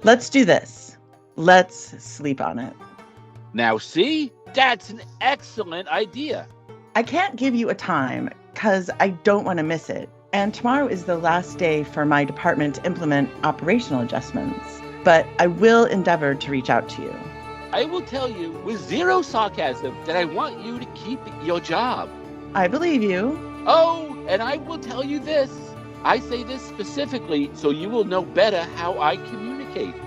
Let's do this. Let's sleep on it. Now see? That's an excellent idea. I can't give you a time because I don't want to miss it. And tomorrow is the last day for my department to implement operational adjustments. But I will endeavor to reach out to you. I will tell you with zero sarcasm that I want you to keep your job. I believe you. Oh, and I will tell you this. I say this specifically so you will know better how I communicate.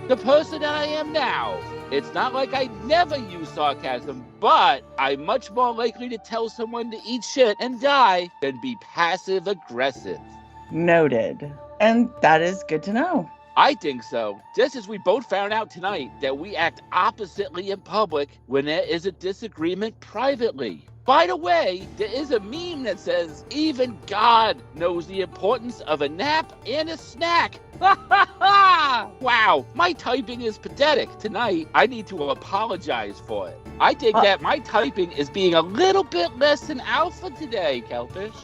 The person that I am now. It's not like I never use sarcasm, but I'm much more likely to tell someone to eat shit and die than be passive aggressive. Noted. And that is good to know. I think so. Just as we both found out tonight that we act oppositely in public when there is a disagreement privately. By the way, there is a meme that says, even God knows the importance of a nap and a snack. Wow, my typing is pathetic. Tonight, I need to apologize for it. I think that my typing is being a little bit less than alpha today, Kelpish.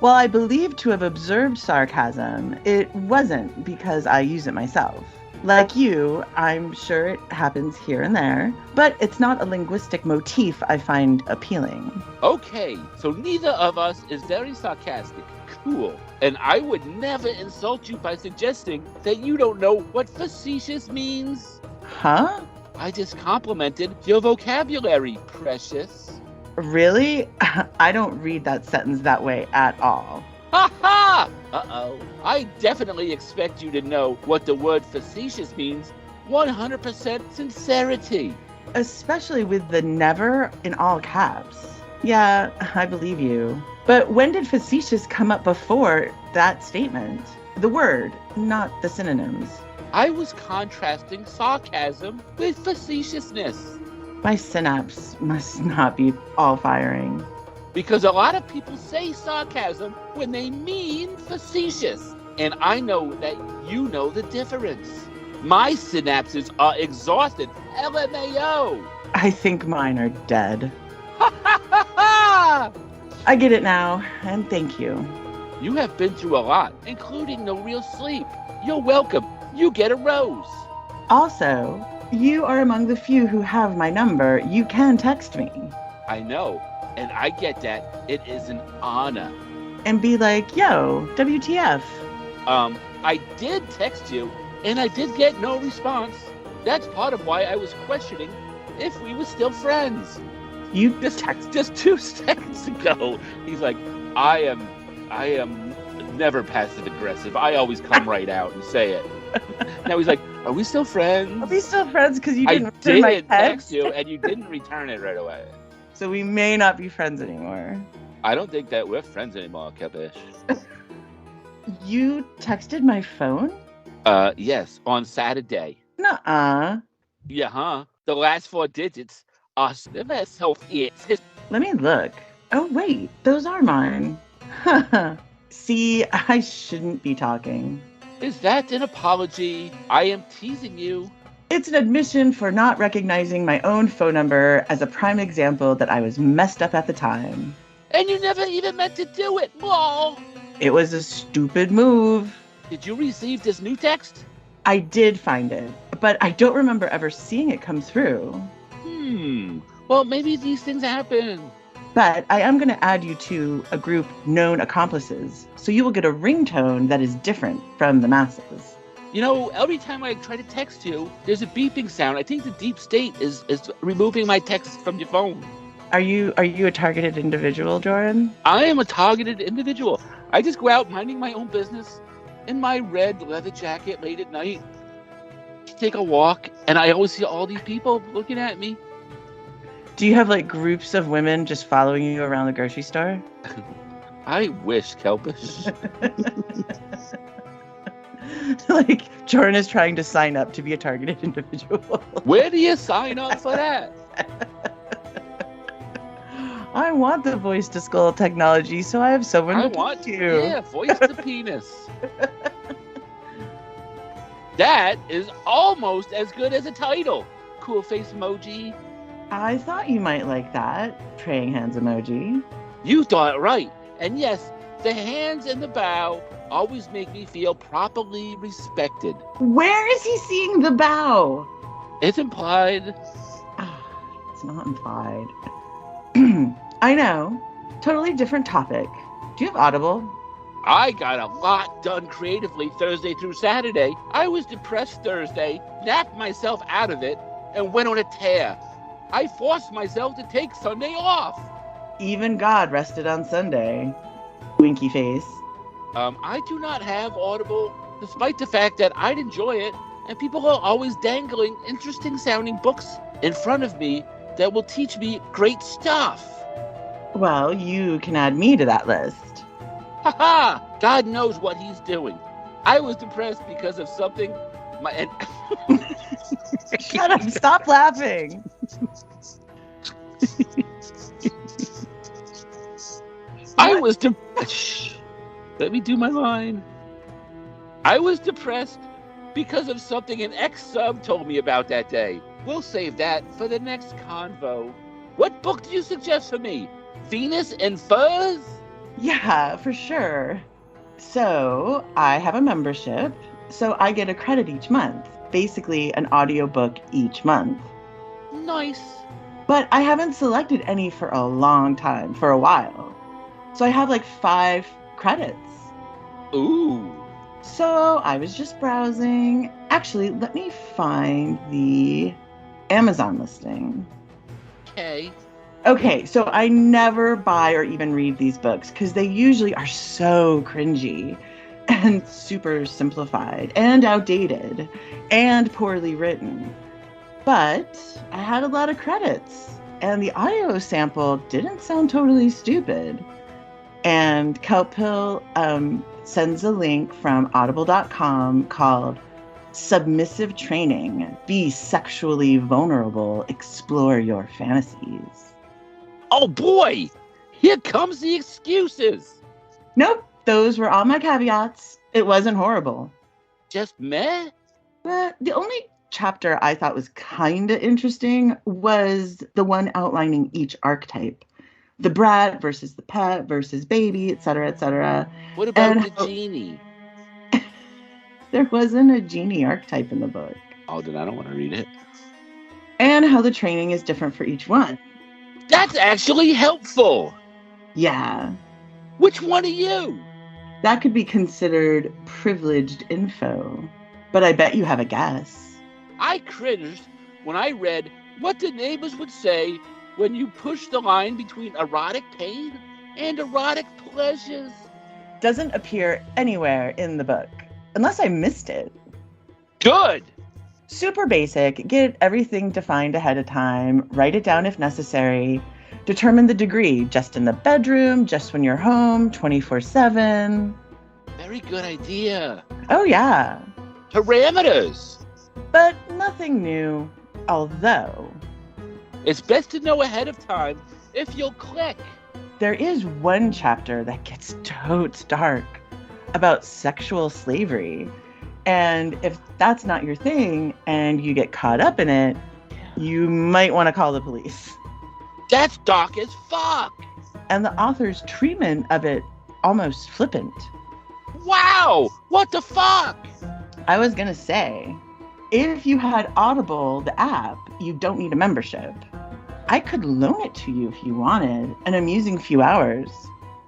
Well, I believe to have observed sarcasm. It wasn't because I use it myself. Like you, I'm sure it happens here and there, but it's not a linguistic motif I find appealing. Okay, so neither of us is very sarcastic. Cool. And I would never insult you by suggesting that you don't know what facetious means. Huh? I just complimented your vocabulary, precious. Really? I don't read that sentence that way at all. Ha ha! Uh-oh. I definitely expect you to know what the word facetious means. 100% sincerity. Especially with the never in all caps. Yeah, I believe you. But when did facetious come up before that statement? The word, not the synonyms. I was contrasting sarcasm with facetiousness. My synapse must not be all firing. Because a lot of people say sarcasm when they mean facetious. And I know that you know the difference. My synapses are exhausted. LMAO. I think mine are dead. Ha ha ha ha! I get it now, and thank you. You have been through a lot, including no real sleep. You're welcome. You get a rose. Also, you are among the few who have my number. You can text me. I know. And I get that. It is an honor. And be like, yo, WTF. I did text you, and I did get no response. That's part of why I was questioning if we were still friends. You just 2 seconds ago. He's like, I am never passive aggressive. I always come right out and say it. Now he's like, are we still friends? Are we still friends because you didn't return my text? Text you, and you didn't return it right away. So we may not be friends anymore. I don't think that we're friends anymore, Kepish. You texted my phone? Yes, on Saturday. Nuh-uh. Yeah, huh? The last 4 digits are so Let me look. Oh, wait, those are mine. See, I shouldn't be talking. Is that an apology? I am teasing you. It's an admission for not recognizing my own phone number as a prime example that I was messed up at the time. And you never even meant to do it, lol. It was a stupid move. Did you receive this new text? I did find it, but I don't remember ever seeing it come through. Well, maybe these things happen. But I am going to add you to a group known accomplices, so you will get a ringtone that is different from the masses. You know, every time I try to text you, there's a beeping sound. I think the deep state is removing my text from your phone. Are you a targeted individual, Joran? I am a targeted individual. I just go out minding my own business in my red leather jacket late at night, take a walk, and I always see all these people looking at me. Do you have like groups of women just following you around the grocery store? I wish, Kelpish. Like Joran is trying to sign up to be a targeted individual. Where do you sign up for that? I want the voice to skull technology, so I have someone to talk to. Yeah, voice to penis. That is almost as good as a title. Cool face emoji. I thought you might like that. Praying hands emoji. You thought right. And yes, The hands in the bow always make me feel properly respected. Where is he seeing the bow? It's implied. It's not implied. I know. Totally different topic. Do you have Audible? I got a lot done creatively Thursday through Saturday. I was depressed Thursday, napped myself out of it, and went on a tear. I forced myself to take Sunday off. Even God rested on Sunday. Winky face. I do not have Audible, despite the fact that I'd enjoy it, and people are always dangling interesting sounding books in front of me that will teach me great stuff. Well, you can add me to that list. Ha! God knows what he's doing. I was depressed because of something. Shut up! Stop laughing. I was depressed. Let me do my line. I was depressed because of something an ex-sub told me about that day. We'll save that for the next convo. What book do you suggest for me? Venus and Furs? Yeah, for sure. So I have a membership, so I get a credit each month. Basically an audiobook each month. Nice. But I haven't selected any for a long time, for a while. So I have like 5 credits. Ooh. So I was just browsing. Actually, let me find the Amazon listing. Okay, so I never buy or even read these books because they usually are so cringy and super simplified and outdated and poorly written. But I had a lot of credits and the audio sample didn't sound totally stupid. And Kelpie sends a link from audible.com called Submissive Training. Be sexually vulnerable. Explore your fantasies. Oh boy! Here comes the excuses. Nope, those were all my caveats. It wasn't horrible. Just meh? The only chapter I thought was kind of interesting was the one outlining each archetype. The brat versus the pet versus baby, etc., etc. What about the genie? There wasn't a genie archetype in the book. Oh, then I don't want to read it. And how the training is different for each one. That's actually helpful. Yeah. Which one are you? That could be considered privileged info. But I bet you have a guess. I cringed when I read what the neighbors would say when you push the line between erotic pain and erotic pleasures. Doesn't appear anywhere in the book, unless I missed it. Good. Super basic. Get everything defined ahead of time. Write it down if necessary. Determine the degree, just in the bedroom, just when you're home, 24/7. Very good idea. Oh, yeah. Parameters. But nothing new, although it's best to know ahead of time if you'll click. There is one chapter that gets totes dark about sexual slavery. And if that's not your thing and you get caught up in it, you might want to call the police. That's dark as fuck. And the author's treatment of it almost flippant. Wow, what the fuck? I was going to say, if you had Audible, the app, you don't need a membership. I could loan it to you if you wanted, an amusing few hours.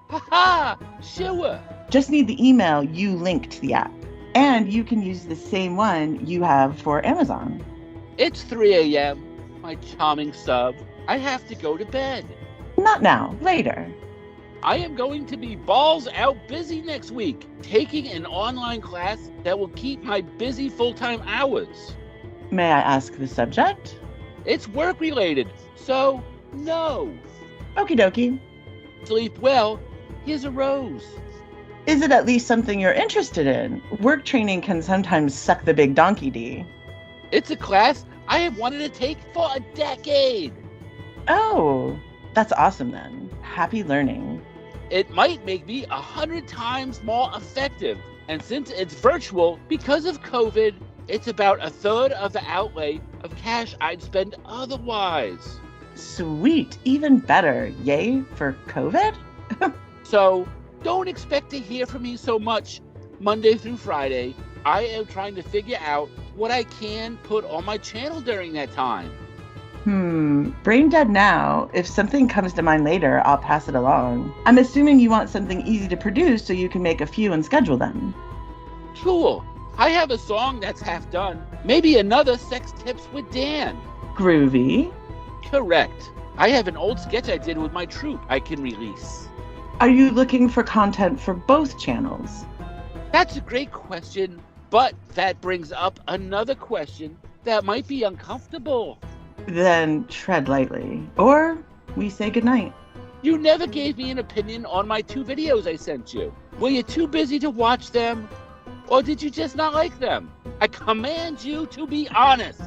Haha, sure. Just need the email you link to the app. And you can use the same one you have for Amazon. It's 3 a.m., my charming sub. I have to go to bed. Not now, later. I am going to be balls out busy next week, taking an online class that will keep my busy full-time hours. May I ask the subject? It's work-related, so no. Okie dokie. Sleep well. Here's a rose. Is it at least something you're interested in? Work training can sometimes suck the big donkey D. It's a class I have wanted to take for a decade. Oh, that's awesome then. Happy learning. It might make me 100 times more effective. And since it's virtual, because of COVID, it's about a third of the outlay of cash I'd spend otherwise. Sweet, even better. Yay for COVID? So, Don't expect to hear from me so much Monday through Friday. I am trying to figure out what I can put on my channel during that time. Brain dead now. If something comes to mind later, I'll pass it along. I'm assuming you want something easy to produce so you can make a few and schedule them. Cool. I have a song that's half done. Maybe another Sex Tips with Dan. Groovy. Correct. I have an old sketch I did with my troupe I can release. Are you looking for content for both channels? That's a great question, but that brings up another question that might be uncomfortable. Then tread lightly, or we say goodnight. You never gave me an opinion on my 2 videos I sent you. Were you too busy to watch them, or did you just not like them? I command you to be honest.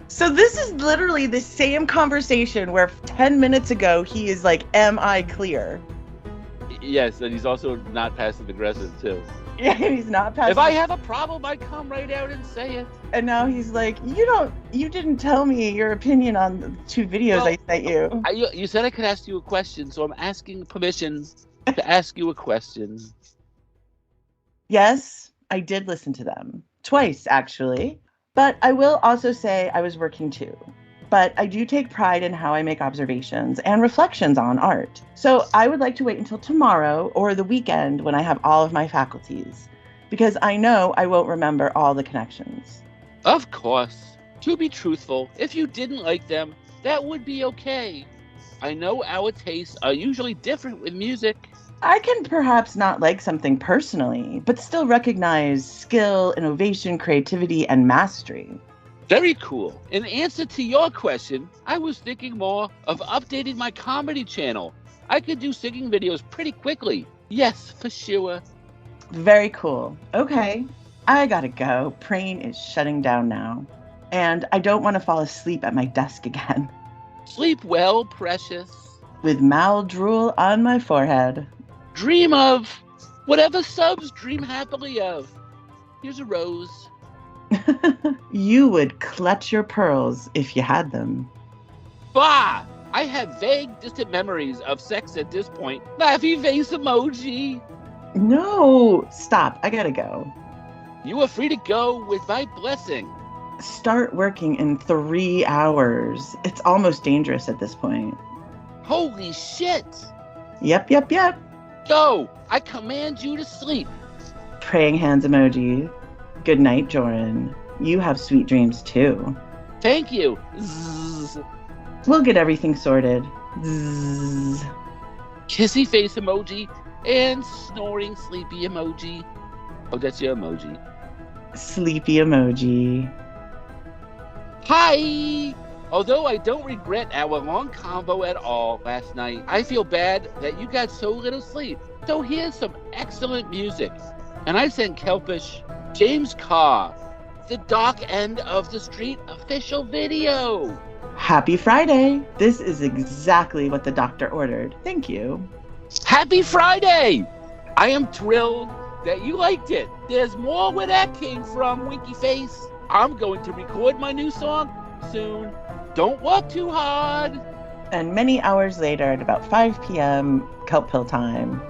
So this is literally the same conversation where 10 minutes ago he is like, am I clear? Yes, and he's also not passive aggressive too. Yeah, he's not passive. If I have a problem, I come right out and say it. And now he's like, you didn't tell me your opinion on the 2 videos I sent you. You said I could ask you a question, so I'm asking permission to ask you a question. Yes, I did listen to them. Twice, actually. But I will also say I was working too. But I do take pride in how I make observations and reflections on art. So I would like to wait until tomorrow or the weekend when I have all of my faculties, because I know I won't remember all the connections. Of course. To be truthful, if you didn't like them, that would be okay. I know our tastes are usually different with music. I can perhaps not like something personally, but still recognize skill, innovation, creativity, and mastery. Very cool. In answer to your question, I was thinking more of updating my comedy channel. I could do singing videos pretty quickly. Yes, for sure. Very cool. Okay, I gotta go. Brain is shutting down now. And I don't want to fall asleep at my desk again. Sleep well, precious. With mal drool on my forehead. Dream of whatever subs dream happily of. Here's a rose. You would clutch your pearls if you had them. Bah! I have vague, distant memories of sex at this point. Laughy face emoji. No, stop. I gotta go. You are free to go with my blessing. Start working in 3 hours. It's almost dangerous at this point. Holy shit! Yep. Go! I command you to sleep. Praying hands emoji. Good night, Joran. You have sweet dreams too. Thank you. Zzz. We'll get everything sorted. Zzz. Kissy face emoji and snoring sleepy emoji. Oh, that's your emoji. Sleepy emoji. Hi! Although I don't regret our long convo at all last night, I feel bad that you got so little sleep. So here's some excellent music. And I sent Kelpish James Carr, the Dark End of the Street official video. Happy Friday. This is exactly what the doctor ordered. Thank you. Happy Friday! I am thrilled that you liked it. There's more where that came from, Winky Face. I'm going to record my new song soon. Don't work too hard. And many hours later, at about 5 p.m., kelp pill time.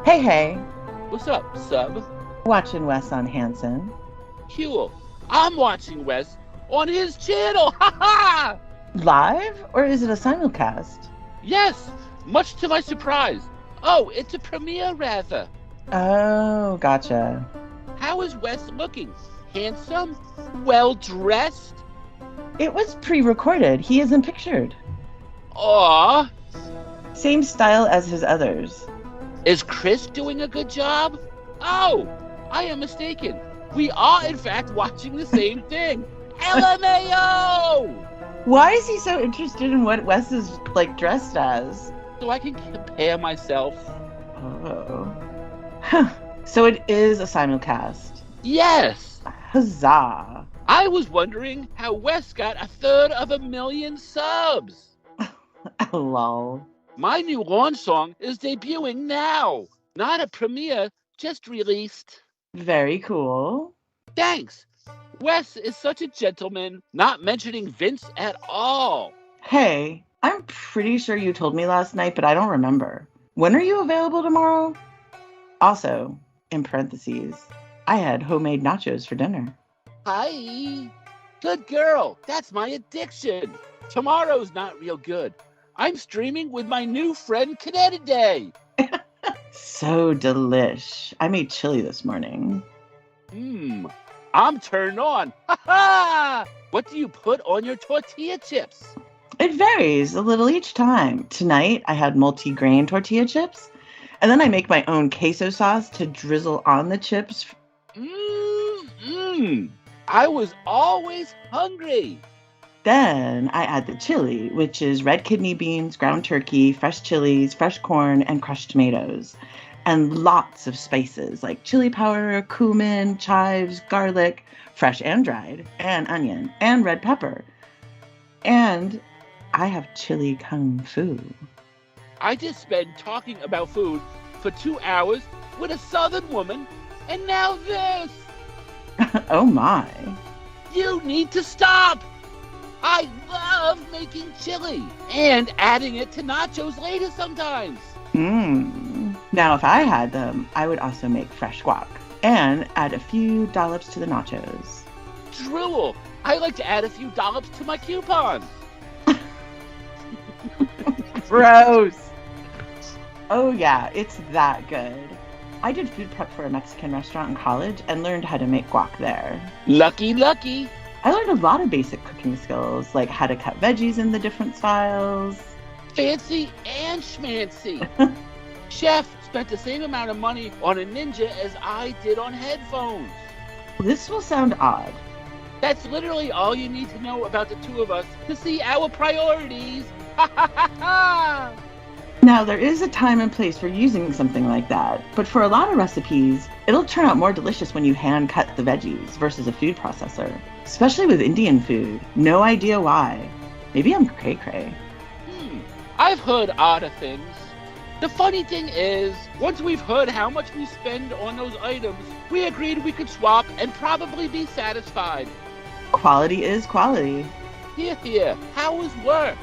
Hey. What's up, sub? Watching Wes on Hanson. Cool. I'm watching Wes on his channel. Ha ha! Live? Or is it a simulcast? Yes, much to my surprise. Oh, it's a premiere, rather. Oh, gotcha. How is Wes looking? Handsome? Well-dressed? It was pre-recorded. He isn't pictured. Aw. Same style as his others. Is Chris doing a good job? Oh, I am mistaken. We are, in fact, watching the same thing. LMAO! Why is he so interested in what Wes is, dressed as? So I can compare myself. Oh. Huh. So it is a simulcast. Yes. Huzzah. I was wondering how Wes got 1/3 subs. Lol. My new launch song is debuting now. Not a premiere, just released. Very cool. Thanks. Wes is such a gentleman, not mentioning Vince at all. Hey, I'm pretty sure you told me last night, but I don't remember. When are you available tomorrow? Also, in parentheses, I had homemade nachos for dinner. Hi. Good girl. That's my addiction. Tomorrow's not real good. I'm streaming with my new friend Day. So delish. I made chili this morning. I'm turned on. Ha ha! What do you put on your tortilla chips? It varies a little each time. Tonight, I had multi-grain tortilla chips, and then I make my own queso sauce to drizzle on the chips. I was always hungry. Then I add the chili, which is red kidney beans, ground turkey, fresh chilies, fresh corn, and crushed tomatoes. And lots of spices like chili powder, cumin, chives, garlic, fresh and dried, and onion, and red pepper. And I have chili kung fu. I just spent talking about food for 2 hours with a southern woman, and now this. Oh my. You need to stop. I love making chili and adding it to nachos later sometimes. Now, if I had them, I would also make fresh guac and add a few dollops to the nachos. Drool. I like to add a few dollops to my coupons. Gross. Oh yeah, it's that good. I did food prep for a Mexican restaurant in college and learned how to make guac there. Lucky, lucky. I learned a lot of basic cooking skills, like how to cut veggies in the different styles. Fancy and schmancy. Chef spent the same amount of money on a Ninja as I did on headphones. This will sound odd. That's literally all you need to know about the two of us to see our priorities. Ha ha ha ha! Now, there is a time and place for using something like that, but for a lot of recipes, it'll turn out more delicious when you hand cut the veggies versus a food processor. Especially with Indian food. No idea why. Maybe I'm cray-cray. I've heard odder things. The funny thing is, once we've heard how much we spend on those items, we agreed we could swap and probably be satisfied. Quality is quality. Here. How was work?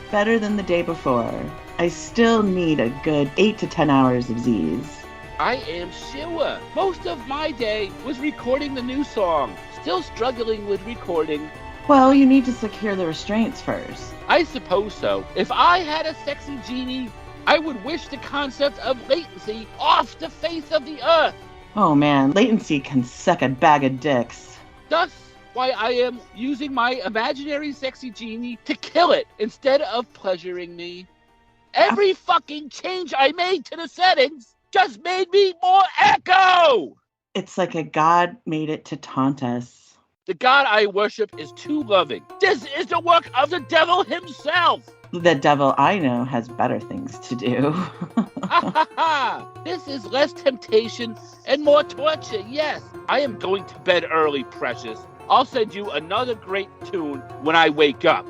Better than the day before. I still need a good 8 to 10 hours of Z's. I am sure. Most of my day was recording the new song. Still struggling with recording. Well, you need to secure the restraints first. I suppose so. If I had a sexy genie, I would wish the concept of latency off the face of the earth. Oh man, latency can suck a bag of dicks. Thus, why I am using my imaginary sexy genie to kill it instead of pleasuring me. Every fucking change I made to the settings just made me more echo! It's like a god made it to taunt us. The god I worship is too loving. This is the work of the devil himself! The devil I know has better things to do. This is less temptation and more torture, yes. I am going to bed early, precious. I'll send you another great tune when I wake up.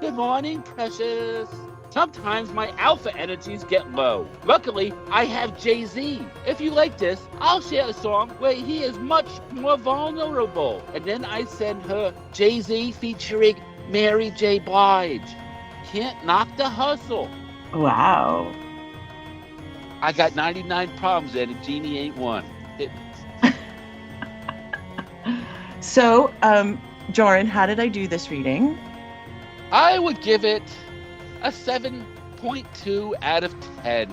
Good morning, precious. Sometimes my alpha energies get low. Luckily, I have Jay-Z. If you like this, I'll share a song where he is much more vulnerable. And then I send her Jay-Z featuring Mary J. Blige. Can't knock the hustle. Wow. I got 99 problems and a genie ain't one. So, Joran, how did I do this reading? I would give it a 7.2 out of 10.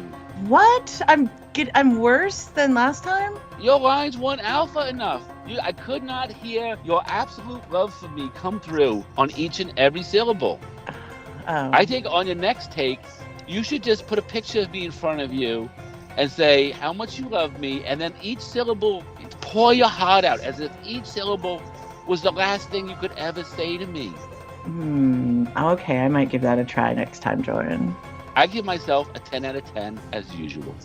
What? I'm worse than last time? Your lines weren't alpha enough. I could not hear your absolute love for me come through on each and every syllable. Oh. I think on your next take, you should just put a picture of me in front of you and say how much you love me, and then each syllable, pour your heart out as if each syllable was the last thing you could ever say to me. Okay, I might give that a try next time, Joran. I give myself a 10 out of 10 as usual.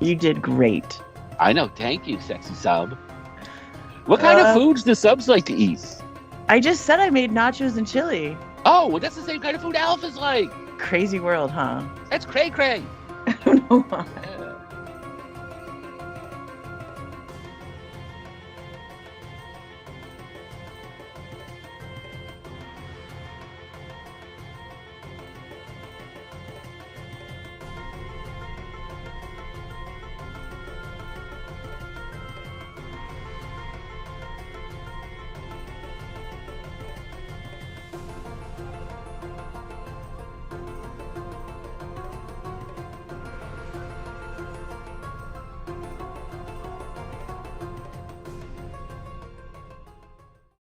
You did great. I know. Thank you, sexy sub. What kind of foods do subs like to eat? I just said I made nachos and chili. Oh, well, that's the same kind of food Alpha's like. Crazy world, huh? That's cray-cray. I don't know why.